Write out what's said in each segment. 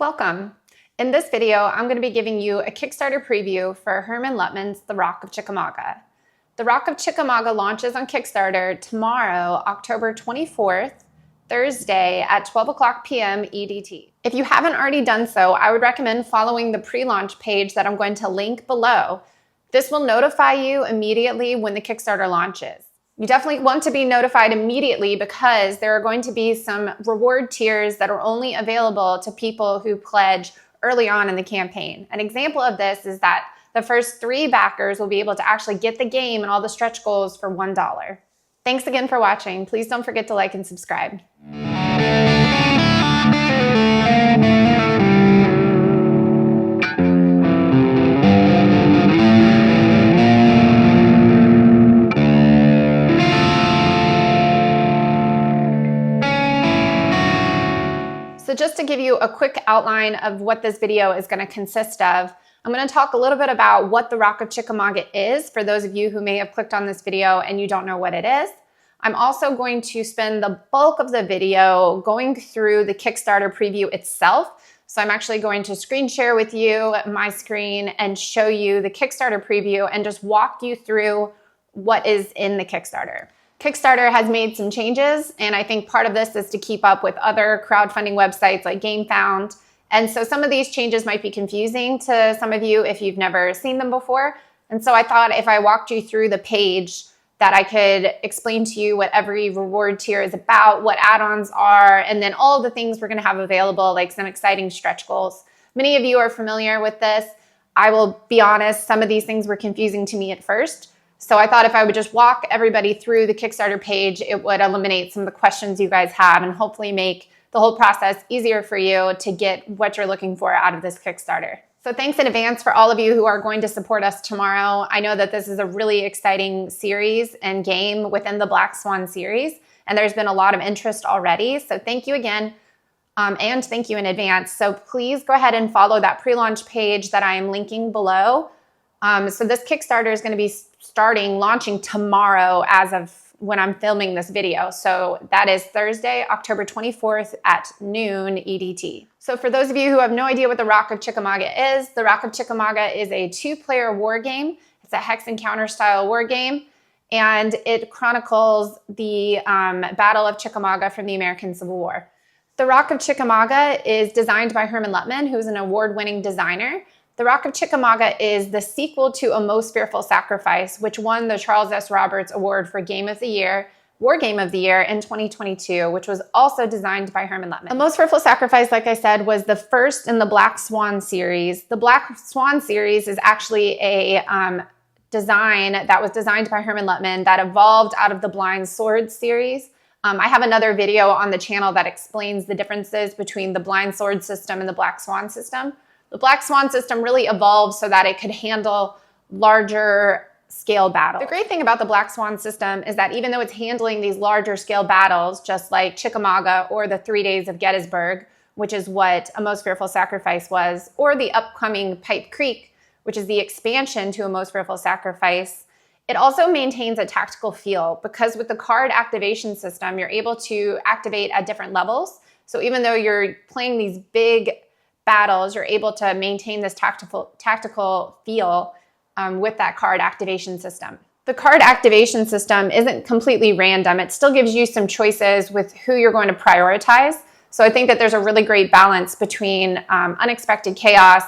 Welcome. In this video, I'm going to be giving you a Kickstarter preview for Herman Luttman's The Rock of Chickamauga. The Rock of Chickamauga launches on Kickstarter tomorrow, October 24th, Thursday at 12 o'clock PM EDT. If you haven't already done so, I would recommend following the pre-launch page that I'm going to link below. This will notify you immediately when the Kickstarter launches. You definitely want to be notified immediately because there are going to be some reward tiers that are only available to people who pledge early on in the campaign. An example of this is that the first 3 backers will be able to actually get the game and all the stretch goals for $1. Thanks again for watching. Please don't forget to like and subscribe. So just to give you a quick outline of what this video is going to consist of, I'm going to talk a little bit about what the Rock of Chickamauga is for those of you who may have clicked on this video and you don't know what it is. I'm also going to spend the bulk of the video going through the Kickstarter preview itself. So I'm actually going to screen share with you my screen and show you the Kickstarter preview and just walk you through what is in the Kickstarter. Kickstarter has made some changes, and I think part of this is to keep up with other crowdfunding websites like GameFound. And so some of these changes might be confusing to some of you if you've never seen them before. And so I thought if I walked you through the page that I could explain to you what every reward tier is about, what add-ons are, and then all the things we're going to have available, like some exciting stretch goals. Many of you are familiar with this. I will be honest, some of these things were confusing to me at first. So I thought if I would just walk everybody through the Kickstarter page, it would eliminate some of the questions you guys have and hopefully make the whole process easier for you to get what you're looking for out of this Kickstarter. So thanks in advance for all of you who are going to support us tomorrow. I know that this is a really exciting series and game within the Black Swan series, and there's been a lot of interest already. So thank you again, and thank you in advance. So please go ahead and follow that pre-launch page that I am linking below. So this Kickstarter is going to be launching tomorrow as of when I'm filming this video. So that is Thursday, October 24th at noon EDT. So for those of you who have no idea what the Rock of Chickamauga is, the Rock of Chickamauga is a 2-player war game. It's a hex encounter style war game, and it chronicles the Battle of Chickamauga from the American Civil War. The Rock of Chickamauga is designed by Herman Luttman, who's an award-winning designer. The Rock of Chickamauga is the sequel to A Most Fearful Sacrifice, which won the Charles S. Roberts Award for Game of the Year, War Game of the Year in 2022, which was also designed by Herman Luttman. A Most Fearful Sacrifice, like I said, was the first in the Black Swan series. The Black Swan series is actually a design that was designed by Herman Luttman that evolved out of the Blind Sword series. I have another video on the channel that explains the differences between the Blind Sword system and the Black Swan system. The Black Swan system really evolved so that it could handle larger scale battles. The great thing about the Black Swan system is that even though it's handling these larger scale battles, just like Chickamauga or the 3 Days of Gettysburg, which is what A Most Fearful Sacrifice was, or the upcoming Pipe Creek, which is the expansion to A Most Fearful Sacrifice, it also maintains a tactical feel because with the card activation system, you're able to activate at different levels. So even though you're playing these big battles, you're able to maintain this tactical feel with that card activation system. The card activation system isn't completely random. It still gives you some choices with who you're going to prioritize. So I think that there's a really great balance between unexpected chaos,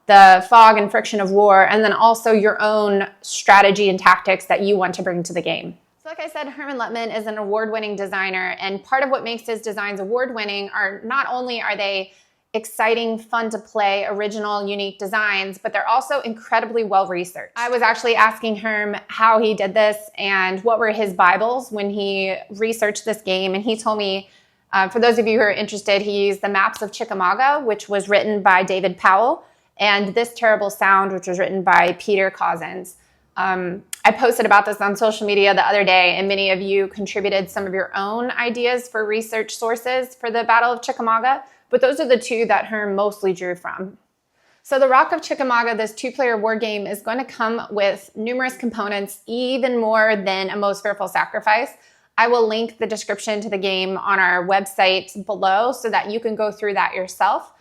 the fog and friction of war, and then also your own strategy and tactics that you want to bring to the game. So like I said, Herman Luttman is an award-winning designer, and part of what makes his designs award-winning are not only are they exciting, fun to play, original, unique designs, but they're also incredibly well-researched. I was actually asking Herm how he did this and what were his Bibles when he researched this game, and he told me, for those of you who are interested, he used The Maps of Chickamauga, which was written by David Powell, and This Terrible Sound, which was written by Peter Cousins. I posted about this on social media the other day, and many of you contributed some of your own ideas for research sources for the Battle of Chickamauga. But those are the 2 that Herm mostly drew from. So the Rock of Chickamauga, this 2-player war game, is going to come with numerous components, even more than A Most Fearful Sacrifice. I will link the description to the game on our website below so that you can go through that yourself.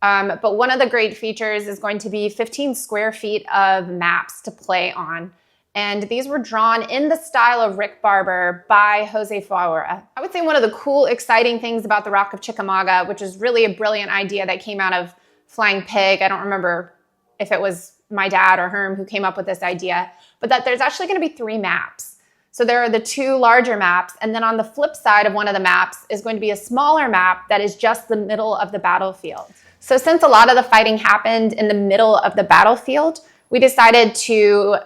But one of the great features is going to be 15 square feet of maps to play on. And these were drawn in the style of Rick Barber by Jose Fauera. I would say one of the cool, exciting things about the Rock of Chickamauga, which is really a brilliant idea that came out of Flying Pig. I don't remember if it was my dad or Herm who came up with this idea, but that there's actually going to be 3 maps. So there are the 2 larger maps, and then on the flip side of one of the maps is going to be a smaller map that is just the middle of the battlefield. So since a lot of the fighting happened in the middle of the battlefield, we decided to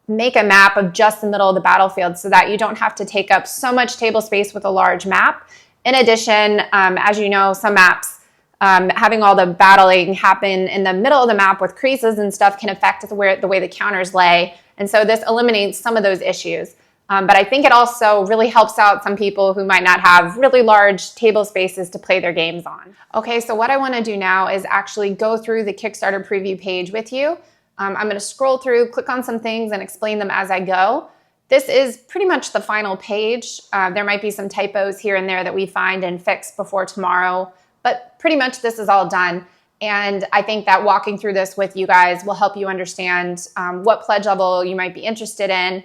make a map of just the middle of the battlefield so that you don't have to take up so much table space with a large map. In addition, as you know, some maps, having all the battling happen in the middle of the map with creases and stuff can affect the way the counters lay. And so this eliminates some of those issues. But I think it also really helps out some people who might not have really large table spaces to play their games on. Okay, so what I want to do now is actually go through the Kickstarter preview page with you. I'm going to scroll through, click on some things, and explain them as I go. This is pretty much the final page. There might be some typos here and there that we find and fix before tomorrow, but pretty much this is all done. And I think that walking through this with you guys will help you understand what pledge level you might be interested in,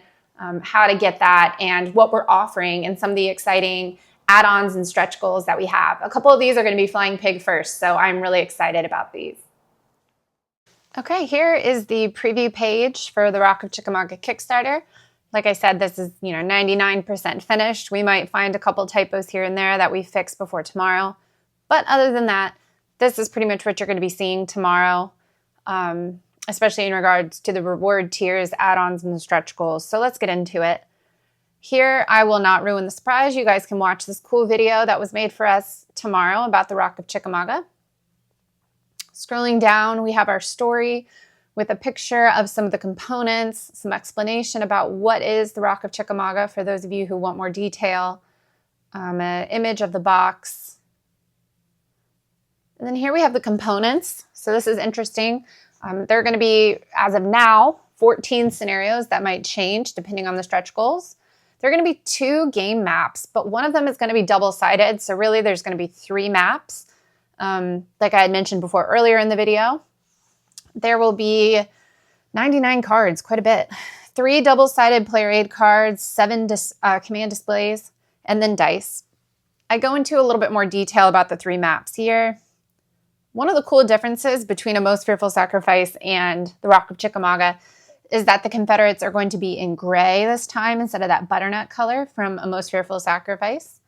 how to get that, and what we're offering, and some of the exciting add-ons and stretch goals that we have. A couple of these are going to be Flying Pig first, so I'm really excited about these. Okay, here is the preview page for the Rock of Chickamauga Kickstarter. Like I said, this is 99% finished. We might find a couple typos here and there that we fix before tomorrow. But other than that, this is pretty much what you're going to be seeing tomorrow, especially in regards to the reward tiers, add-ons, and the stretch goals. So let's get into it. Here, I will not ruin the surprise. You guys can watch this cool video that was made for us tomorrow about the Rock of Chickamauga. Scrolling down, we have our story with a picture of some of the components, some explanation about what is the Rock of Chickamauga for those of you who want more detail, an image of the box. And then here we have the components. So this is interesting. There are going to be, as of now, 14 scenarios that might change depending on the stretch goals. There are going to be 2 game maps, but one of them is going to be double-sided. So really there's going to be 3 maps. Like I had mentioned before earlier in the video, there will be 99 cards, quite a bit. 3 double-sided player aid cards, 7 command displays, and then dice. I go into a little bit more detail about the 3 maps here. One of the cool differences between A Most Fearful Sacrifice and the Rock of Chickamauga is that the Confederates are going to be in gray this time instead of that butternut color from A Most Fearful Sacrifice.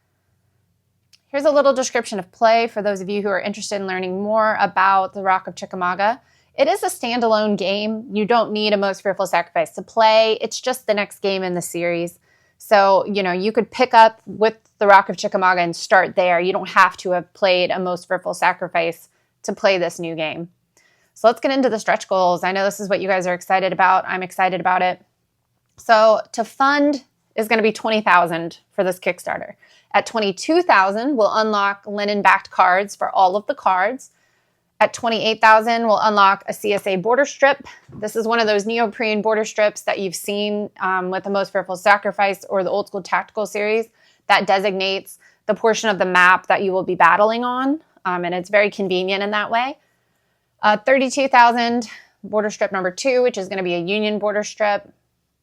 Here's a little description of play for those of you who are interested in learning more about the Rock of Chickamauga. It is a standalone game. You don't need A Most Fearful Sacrifice to play. It's just the next game in the series. So, you could pick up with the Rock of Chickamauga and start there. You don't have to have played A Most Fearful Sacrifice to play this new game. So let's get into the stretch goals. I know this is what you guys are excited about. I'm excited about it. So to fund is going to be $20,000 for this Kickstarter. At $22,000, we'll unlock linen-backed cards for all of the cards. At $28,000, we'll unlock a CSA border strip. This is one of those neoprene border strips that you've seen with The Most Fearful Sacrifice or the Old School Tactical series that designates the portion of the map that you will be battling on, and it's very convenient in that way. $32,000, border strip number 2, which is going to be a Union border strip.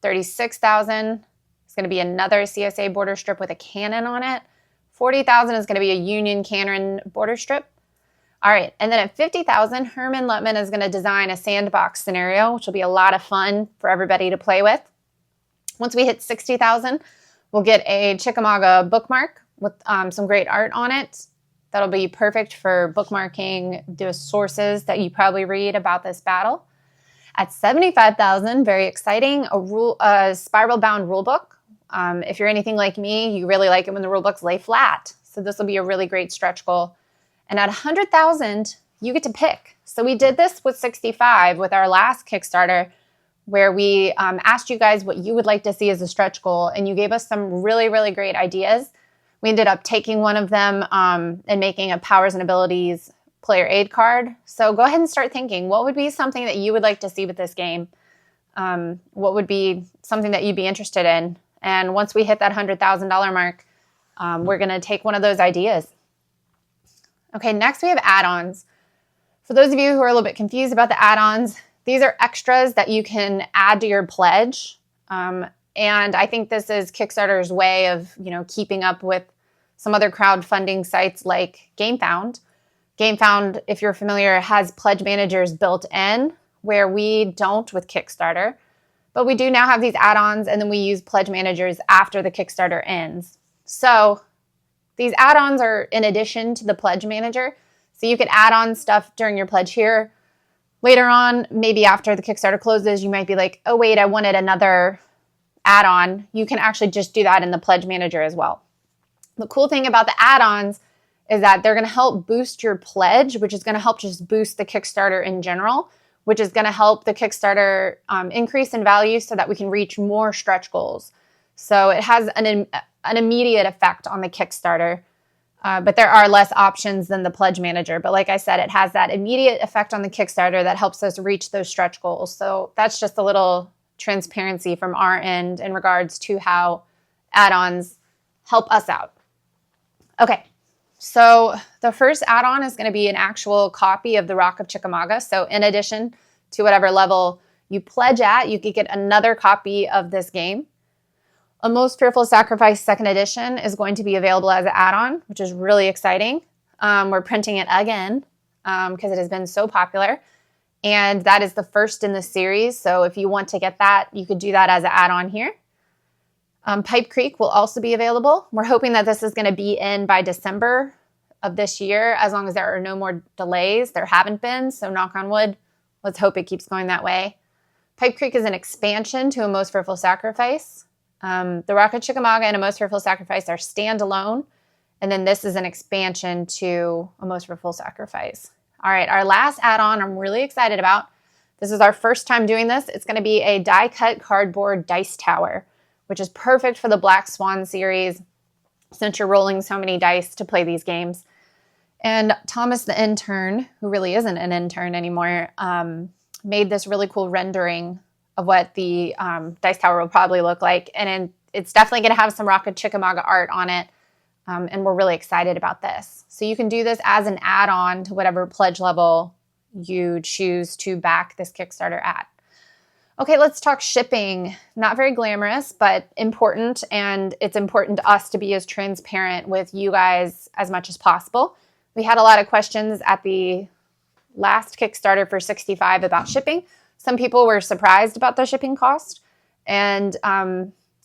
$36,000 is going to be another CSA border strip with a cannon on it. $40,000 is going to be a Union cannon border strip. All right, and then at $50,000, Herman Lutman is going to design a sandbox scenario, which will be a lot of fun for everybody to play with. Once we hit $60,000, we'll get a Chickamauga bookmark with some great art on it. That'll be perfect for bookmarking the sources that you probably read about this battle. At $75,000, very exciting, a spiral-bound rulebook. If you're anything like me, you really like it when the rulebooks lay flat. So this will be a really great stretch goal. And at $100,000, you get to pick. So we did this with 65 with our last Kickstarter, where we asked you guys what you would like to see as a stretch goal, and you gave us some really, really great ideas. We ended up taking one of them and making a Powers and Abilities player aid card. So go ahead and start thinking, what would be something that you would like to see with this game? What would be something that you'd be interested in? And once we hit that $100,000 mark, we're going to take one of those ideas. Okay, next we have add-ons. For those of you who are a little bit confused about the add-ons, these are extras that you can add to your pledge. And I think this is Kickstarter's way of, keeping up with some other crowdfunding sites like GameFound. GameFound, if you're familiar, has pledge managers built in where we don't with Kickstarter. But we do now have these add-ons, and then we use pledge managers after the Kickstarter ends. So these add-ons are in addition to the pledge manager. So you could add on stuff during your pledge here. Later on, maybe after the Kickstarter closes, you might be like, oh, wait, I wanted another add-on. You can actually just do that in the pledge manager as well. The cool thing about the add-ons is that they're going to help boost your pledge, which is going to help just boost the Kickstarter in general, which is going to help the Kickstarter increase in value so that we can reach more stretch goals. So it has an immediate effect on the Kickstarter, but there are less options than the pledge manager. But like I said, it has that immediate effect on the Kickstarter that helps us reach those stretch goals. So that's just a little transparency from our end in regards to how add-ons help us out. Okay, so the first add-on is going to be an actual copy of the Rock of Chickamauga. So in addition to whatever level you pledge at, you could get another copy of this game. A Most Fearful Sacrifice 2nd Edition is going to be available as an add-on, which is really exciting. We're printing it again because it has been so popular. And that is the first in the series. So if you want to get that, you could do that as an add-on here. Pipe Creek will also be available. We're hoping that this is going to be in by December of this year, as long as there are no more delays. There haven't been, so knock on wood. Let's hope it keeps going that way. Pipe Creek is an expansion to A Most Fearful Sacrifice. The Rock of Chickamauga and A Most Fearful Sacrifice are standalone. And then this is an expansion to A Most Fearful Sacrifice. All right, our last add-on I'm really excited about. This is our first time doing this. It's going to be a die-cut cardboard dice tower, which is perfect for the Black Swan series since you're rolling so many dice to play these games. And Thomas the intern, who really isn't an intern anymore, made this really cool rendering of what the dice tower will probably look like. And it's definitely going to have some Rock of Chickamauga art on it. And we're really excited about this. So you can do this as an add-on to whatever pledge level you choose to back this Kickstarter at. Okay, let's talk shipping. Not very glamorous, but important. And it's important to us to be as transparent with you guys as much as possible. We had a lot of questions at the last Kickstarter for 65 about shipping. Some people were surprised about the shipping cost. And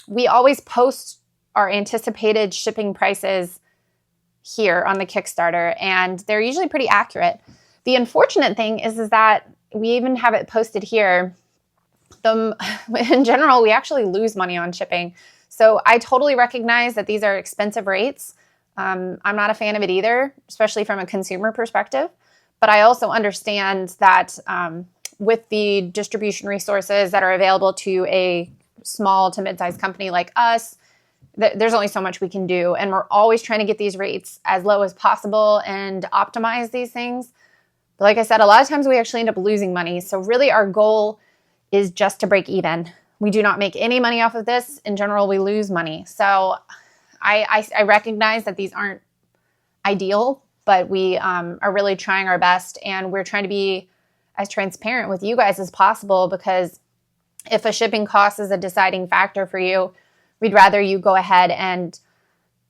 we always post our anticipated shipping prices here on the Kickstarter, and they're usually pretty accurate. The unfortunate thing is that we even have it posted here. In general, we actually lose money on shipping. So I totally recognize that these are expensive rates. I'm not a fan of it either, especially from a consumer perspective. But I also understand that with the distribution resources that are available to a small to mid-sized company like us, there's only so much we can do. And we're always trying to get these rates as low as possible and optimize these things. But like I said, a lot of times we actually end up losing money. So really our goal is just to break even. We do not make any money off of this. In general, we lose money. So I recognize that these aren't ideal, but we are really trying our best. And we're trying to be as transparent with you guys as possible, because if a shipping cost is a deciding factor for you, we'd rather you go ahead and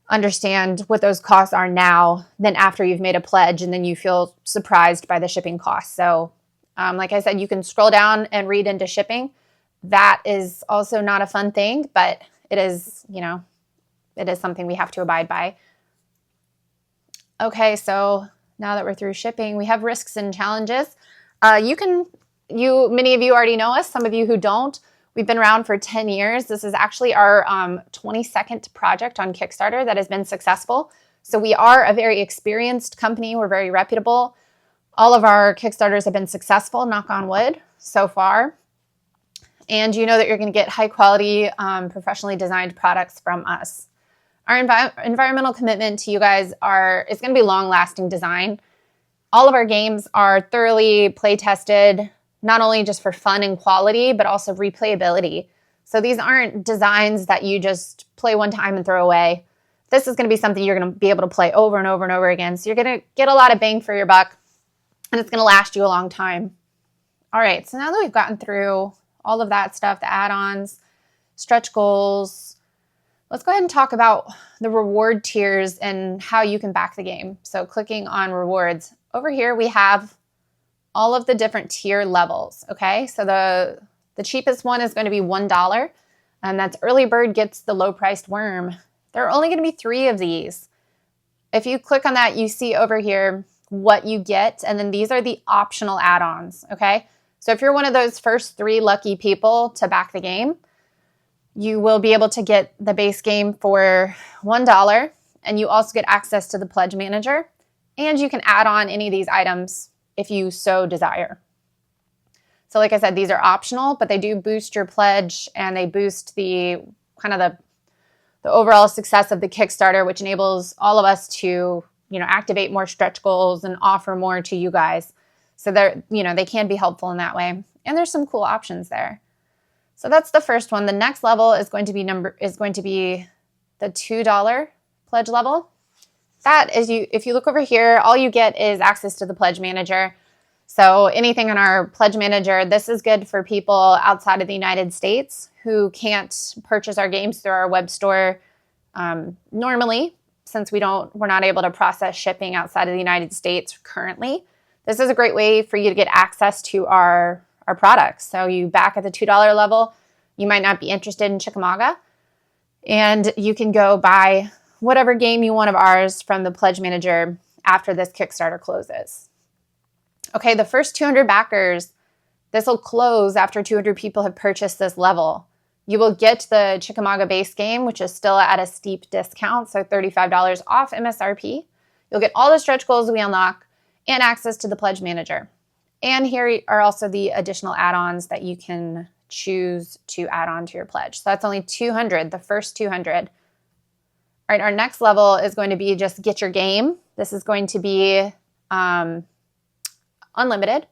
understand what those costs are now than after you've made a pledge and then you feel surprised by the shipping costs. So like I said, you can scroll down and read into shipping. That is also not a fun thing, but it is, it is something we have to abide by. Okay, so now that we're through shipping, we have risks and challenges. Many of you already know us, some of you who don't. We've been around for 10 years. This is actually our 22nd project on Kickstarter that has been successful. So we are a very experienced company. We're very reputable. All of our Kickstarters have been successful, knock on wood, so far. And you know that you're going to get high quality, professionally designed products from us. Our environmental commitment to you guys is going to be long-lasting design. All of our games are thoroughly play-tested, not only just for fun and quality, but also replayability. So these aren't designs that you just play one time and throw away. This is going to be something you're going to be able to play over and over and over again. So you're going to get a lot of bang for your buck. and it's going to last you a long time. All right, so now that we've gotten through all of that stuff, the add-ons, stretch goals, let's go ahead and talk about the reward tiers and how you can back the game. So clicking on rewards, over here we have all of the different tier levels, okay? So the cheapest one is going to be $1, and that's early bird gets the low-priced worm. There are only going to be 3 of these. If you click on that, you see over here what you get, and then these are the optional add-ons, okay? So if you're one of those first 3 lucky people to back the game, you will be able to get the base game for $1, and you also get access to the pledge manager, and you can add on any of these items if you so desire. So like I said, these are optional, but they do boost your pledge, and they boost the overall success of the Kickstarter, which enables all of us to, activate more stretch goals and offer more to you guys. So they can be helpful in that way. And there's some cool options there. So that's the first one. The next level is going to be the $2 pledge level. That is if you look over here, all you get is access to the pledge manager. So anything in our pledge manager, this is good for people outside of the United States who can't purchase our games through our web store normally, since we're not able to process shipping outside of the United States currently. This is a great way for you to get access to our products. So you back at the $2 level, you might not be interested in Chickamauga, and you can go buy whatever game you want of ours from the pledge manager after this Kickstarter closes. Okay, the first 200 backers, this will close after 200 people have purchased this level. You will get the Chickamauga base game, which is still at a steep discount, so $35 off MSRP. You'll get all the stretch goals we unlock and access to the pledge manager. And here are also the additional add-ons that you can choose to add on to your pledge. So that's only 200, the first 200. All right, our next level is going to be just get your game. This is going to be unlimited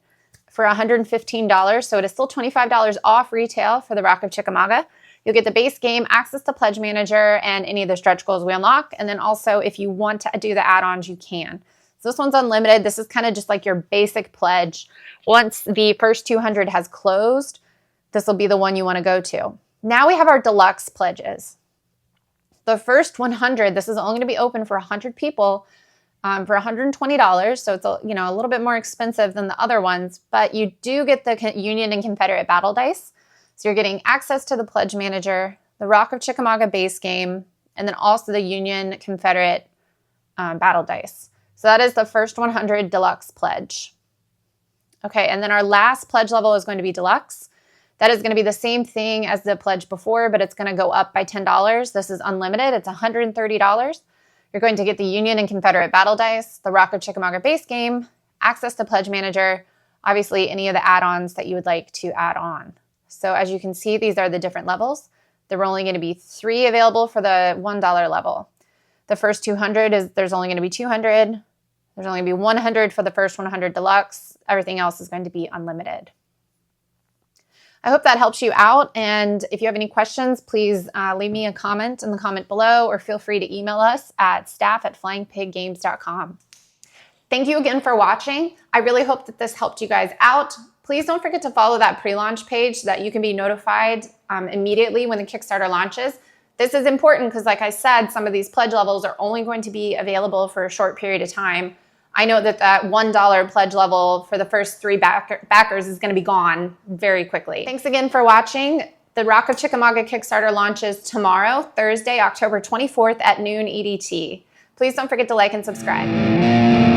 for $115. So it is still $25 off retail for the Rock of Chickamauga. You'll get the base game, access to pledge manager, and any of the stretch goals we unlock. And then also, if you want to do the add-ons, you can. So this one's unlimited. This is kind of just like your basic pledge. Once the first 200 has closed, this will be the one you want to go to. Now we have our deluxe pledges. The first 100, this is only going to be open for 100 people for $120. So it's a little bit more expensive than the other ones, but you do get the Union and Confederate battle dice. So you're getting access to the pledge manager, the Rock of Chickamauga base game, and then also the Union Confederate battle dice. So that is the first 100 deluxe pledge. Okay, and then our last pledge level is going to be deluxe. That is going to be the same thing as the pledge before, but it's going to go up by $10. This is unlimited. It's $130. You're going to get the Union and Confederate battle dice, the Rock of Chickamauga base game, access to pledge manager, obviously any of the add-ons that you would like to add on. So as you can see, these are the different levels. There are only going to be 3 available for the $1 level. The first 200 there's only going to be 200. There's only going to be 100 for the first 100 deluxe. Everything else is going to be unlimited. I hope that helps you out. And if you have any questions, please leave me a comment in the comment below, or feel free to email us at staff@flyingpiggames.com. Thank you again for watching. I really hope that this helped you guys out. Please don't forget to follow that pre-launch page so that you can be notified immediately when the Kickstarter launches. This is important because, like I said, some of these pledge levels are only going to be available for a short period of time. I know that $1 pledge level for the first 3 backers is going to be gone very quickly. Thanks again for watching. The Rock of Chickamauga Kickstarter launches tomorrow, Thursday, October 24th at noon EDT. Please don't forget to like and subscribe.